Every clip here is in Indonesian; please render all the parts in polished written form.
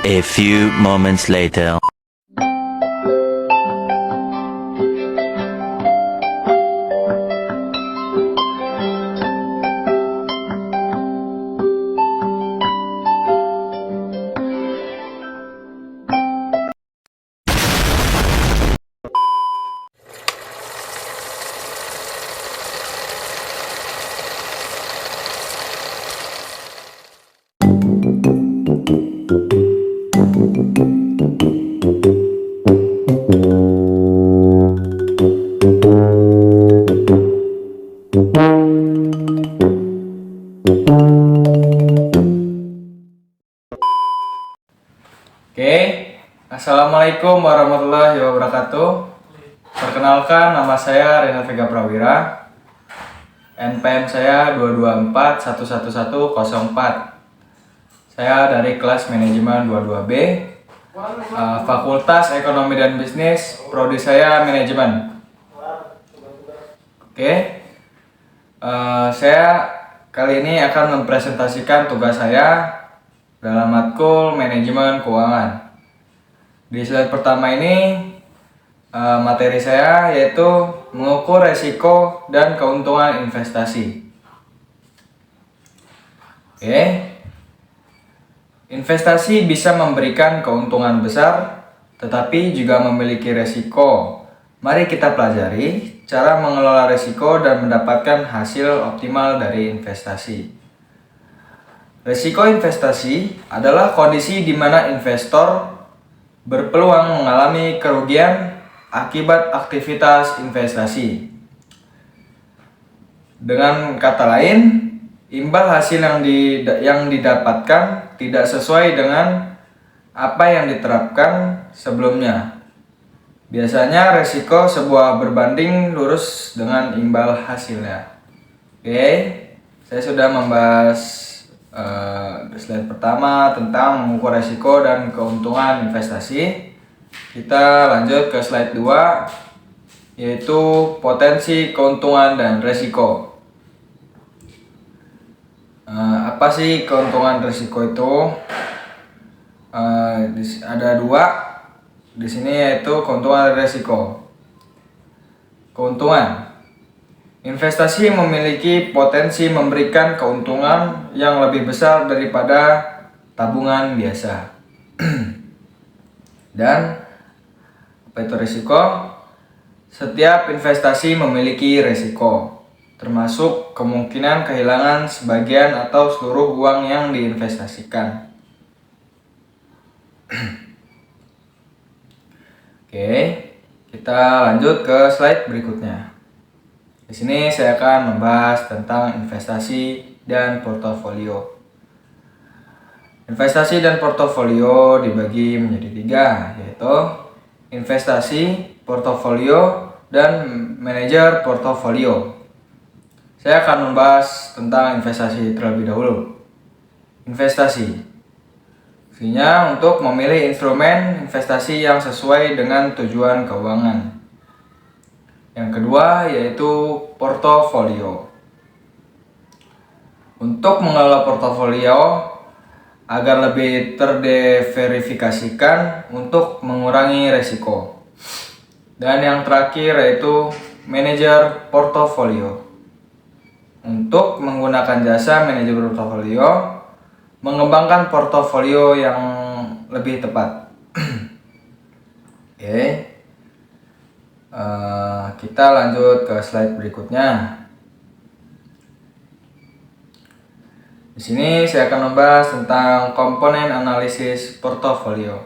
A few moments later. Oke, Assalamualaikum warahmatullahi wabarakatuh. Perkenalkan, nama saya Rena Vega Prawira. NPM saya 224111104. Saya dari kelas manajemen 22B, Fakultas Ekonomi dan Bisnis, prodi saya manajemen. Oke, saya kali ini akan mempresentasikan tugas saya dalam matkul manajemen keuangan. Di slide pertama ini materi saya yaitu mengukur resiko dan keuntungan investasi. Oke. Investasi bisa memberikan keuntungan besar, tetapi juga memiliki resiko. Mari kita pelajari cara mengelola resiko dan mendapatkan hasil optimal dari investasi. Resiko investasi adalah kondisi di mana investor berpeluang mengalami kerugian akibat aktivitas investasi. Dengan kata lain, imbal hasil yang didapatkan tidak sesuai dengan apa yang diterapkan sebelumnya. Biasanya resiko sebuah berbanding lurus dengan imbal hasilnya. Oke, saya sudah membahas slide pertama tentang mengukur resiko dan keuntungan investasi. Kita lanjut ke slide 2, yaitu potensi keuntungan dan resiko. Apa sih keuntungan resiko itu? Ada dua di sini, yaitu keuntungan dan resiko. Keuntungan: investasi memiliki potensi memberikan keuntungan yang lebih besar daripada tabungan biasa. Dan apa itu risiko? Setiap investasi memiliki risiko, termasuk kemungkinan kehilangan sebagian atau seluruh uang yang diinvestasikan. Oke, kita lanjut ke slide berikutnya. Di sini saya akan membahas tentang investasi dan portofolio. Investasi dan portofolio dibagi menjadi tiga, yaitu investasi, portofolio, dan manajer portofolio. Saya akan membahas tentang investasi terlebih dahulu. Investasi, fungsinya untuk memilih instrumen investasi yang sesuai dengan tujuan keuangan. Yang kedua yaitu portofolio. Untuk mengelola portofolio agar lebih terverifikasikan untuk mengurangi resiko. Dan yang terakhir yaitu manajer portofolio. Untuk menggunakan jasa manajer portofolio, mengembangkan portofolio yang lebih tepat. Oke. Kita lanjut ke slide berikutnya. Di sini saya akan membahas tentang komponen analisis portofolio.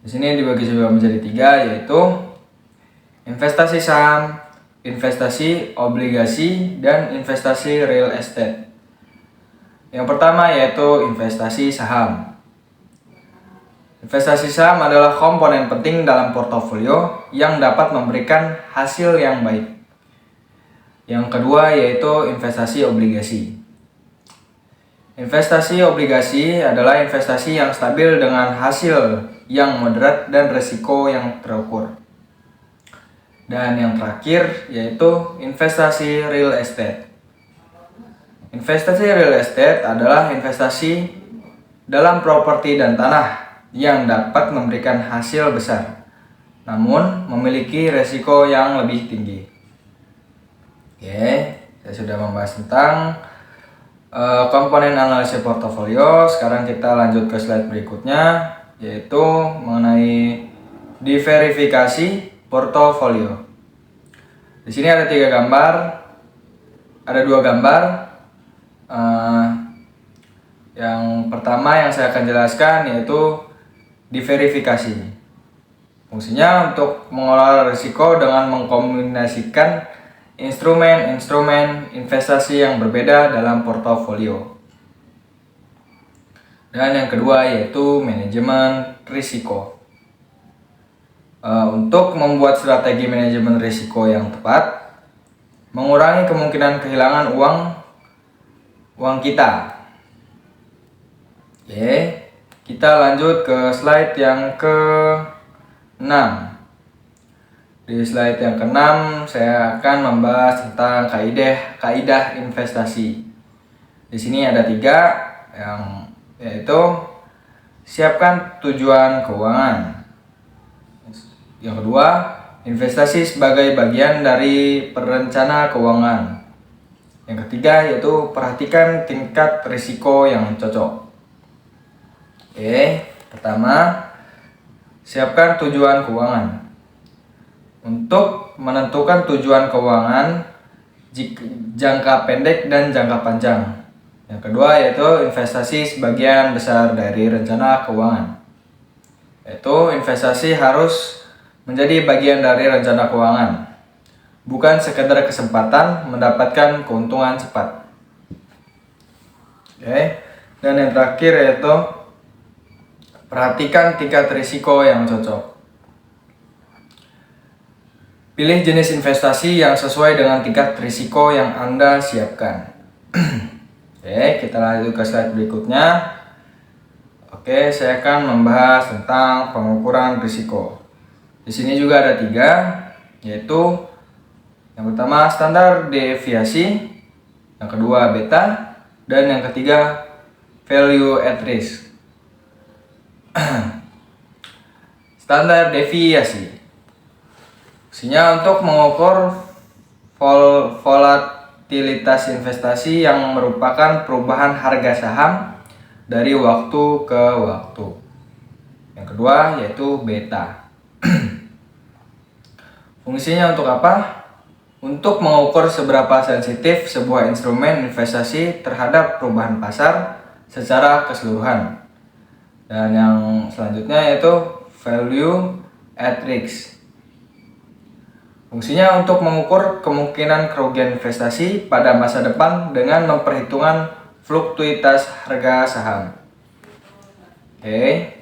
Di sini dibagi juga menjadi tiga, yaitu investasi saham, investasi obligasi, dan investasi real estate. Yang pertama yaitu investasi saham. Investasi saham adalah komponen penting dalam portofolio yang dapat memberikan hasil yang baik. Yang kedua yaitu investasi obligasi. Investasi obligasi adalah investasi yang stabil dengan hasil yang moderat dan risiko yang terukur. Dan yang terakhir yaitu investasi real estate. Investasi real estate adalah investasi dalam properti dan tanah yang dapat memberikan hasil besar, namun memiliki resiko yang lebih tinggi. Oke, saya sudah membahas tentang komponen analisis portofolio. Sekarang kita lanjut ke slide berikutnya, yaitu mengenai diverifikasi portofolio. Di sini ada 3 gambar, ada 2 gambar. Yang pertama yang saya akan jelaskan yaitu diverifikasi. Fungsinya untuk mengelola risiko dengan mengkombinasikan instrumen-instrumen investasi yang berbeda dalam portofolio. Dan yang kedua yaitu manajemen risiko. Untuk membuat strategi manajemen risiko yang tepat, mengurangi kemungkinan kehilangan uang kita. Oke, kita lanjut ke slide yang ke-6. Di slide yang ke-6 saya akan membahas tentang kaidah investasi. Di sini ada 3, yaitu siapkan tujuan keuangan. Yang kedua, investasi sebagai bagian dari perencana keuangan. Yang ketiga yaitu perhatikan tingkat risiko yang cocok. Oke, pertama, siapkan tujuan keuangan. Untuk menentukan tujuan keuangan jangka pendek dan jangka panjang. Yang kedua yaitu investasi sebagian besar dari rencana keuangan. Yaitu investasi harus menjadi bagian dari rencana keuangan, bukan sekedar kesempatan mendapatkan keuntungan cepat. Oke. Dan yang terakhir yaitu perhatikan tingkat risiko yang cocok. Pilih jenis investasi yang sesuai dengan tingkat risiko yang Anda siapkan. Oke, kita lanjut ke slide berikutnya. Oke, saya akan membahas tentang pengukuran risiko. Di sini juga ada 3, yaitu yang pertama standar deviasi, yang kedua beta, dan yang ketiga value at risk. Standar deviasi fungsinya untuk mengukur volatilitas investasi yang merupakan perubahan harga saham dari waktu ke waktu. Yang kedua yaitu beta. Fungsinya untuk apa? Untuk mengukur seberapa sensitif sebuah instrumen investasi terhadap perubahan pasar secara keseluruhan. Dan yang selanjutnya yaitu value at risk. Fungsinya untuk mengukur kemungkinan kerugian investasi pada masa depan dengan memperhitungkan fluktuitas harga saham. Oke,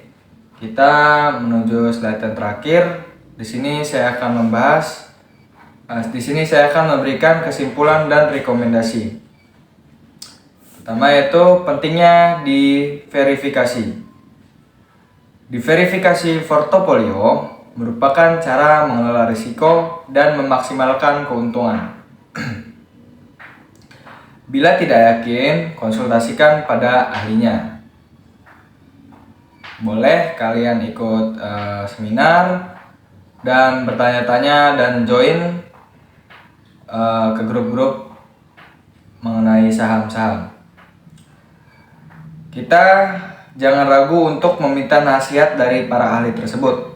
kita menuju slide yang terakhir. Di sini saya akan memberikan kesimpulan dan rekomendasi. Pertama yaitu pentingnya diverifikasi. Diverifikasi portofolio merupakan cara mengelola risiko dan memaksimalkan keuntungan. Bila tidak yakin, konsultasikan pada ahlinya. Boleh kalian ikut seminar dan bertanya-tanya dan join ke grup-grup mengenai saham-saham. Kita jangan ragu untuk meminta nasihat dari para ahli tersebut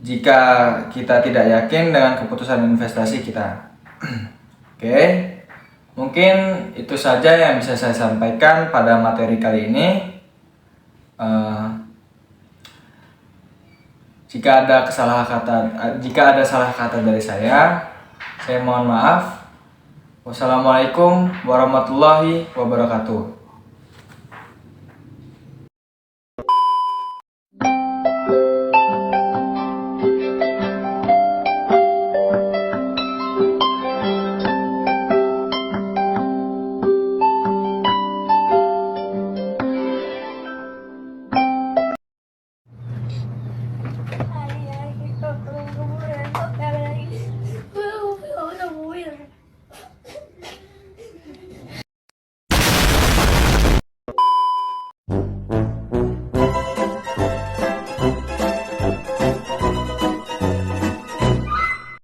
jika kita tidak yakin dengan keputusan investasi kita. Oke, mungkin itu saja yang bisa saya sampaikan pada materi kali ini. Jika ada salah kata dari saya mohon maaf. Wassalamualaikum warahmatullahi wabarakatuh.